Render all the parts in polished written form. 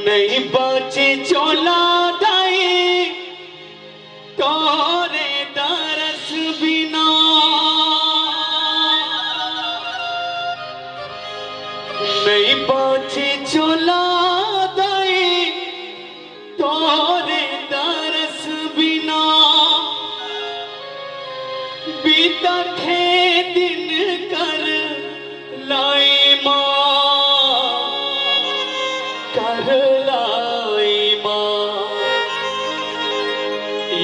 नहीं बाची चोला दाई तोरे दरस बिना नहीं बाची चोला दाई तोरे दरस बिना बीता थे दिन कर लाई माँ कर लाई माँ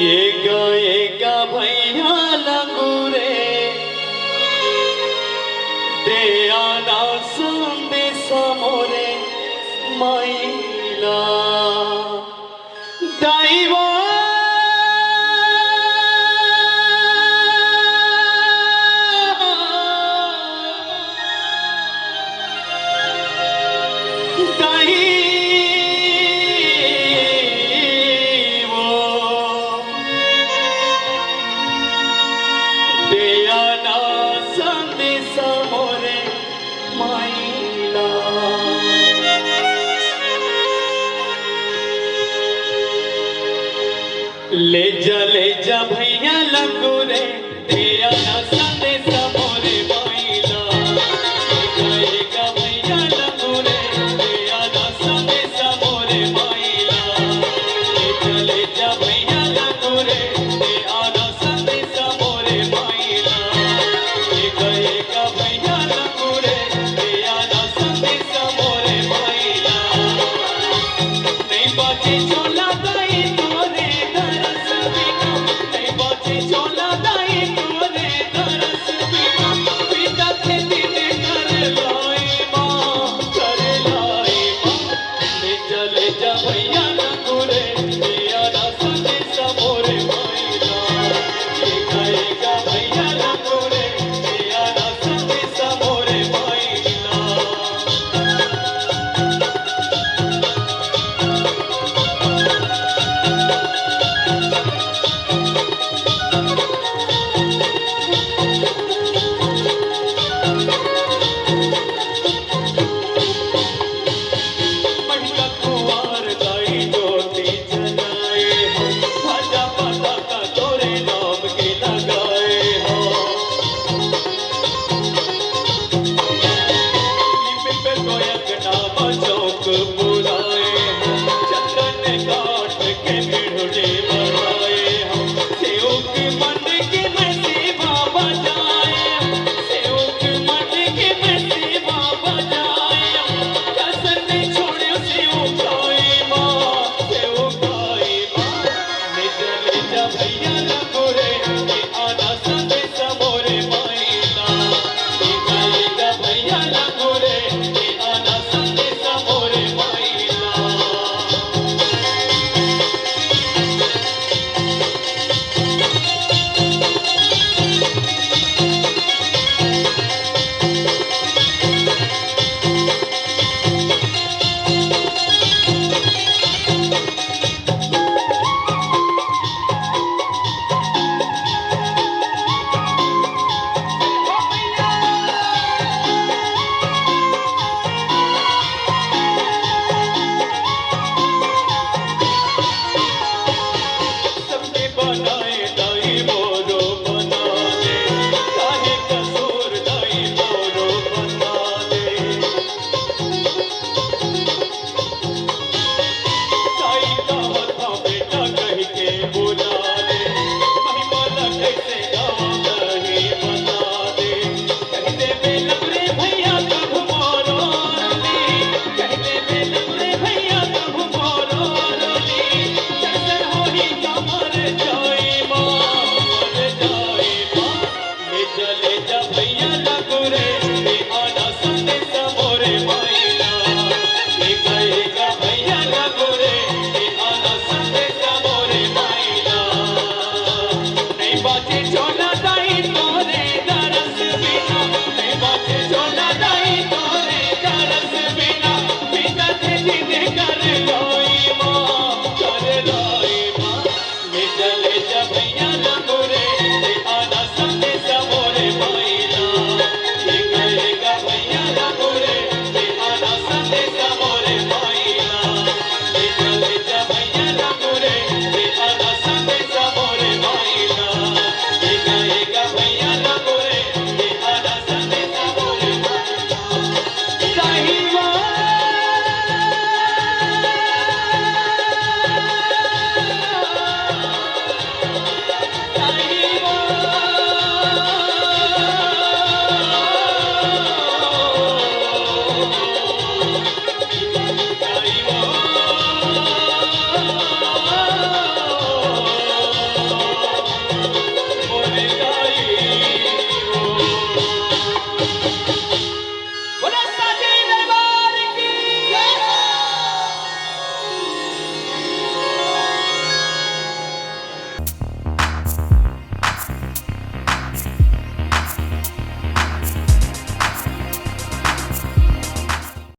ये गाएगा भैया लंगूरे दे आना संदेश मोरे माइला दाइवा ले जा भैया लंगूरे तेरा ना संदेश मोरे माइला गाएगा भैया लंगूरे तेरा ना संदेश मोरे माइला ले जा भैया लंगूरे तेरा ना संदेश मोरे माइला गाएगा भैया लंगूरे तेरा ना संदेश मोरे माइला नहीं बाची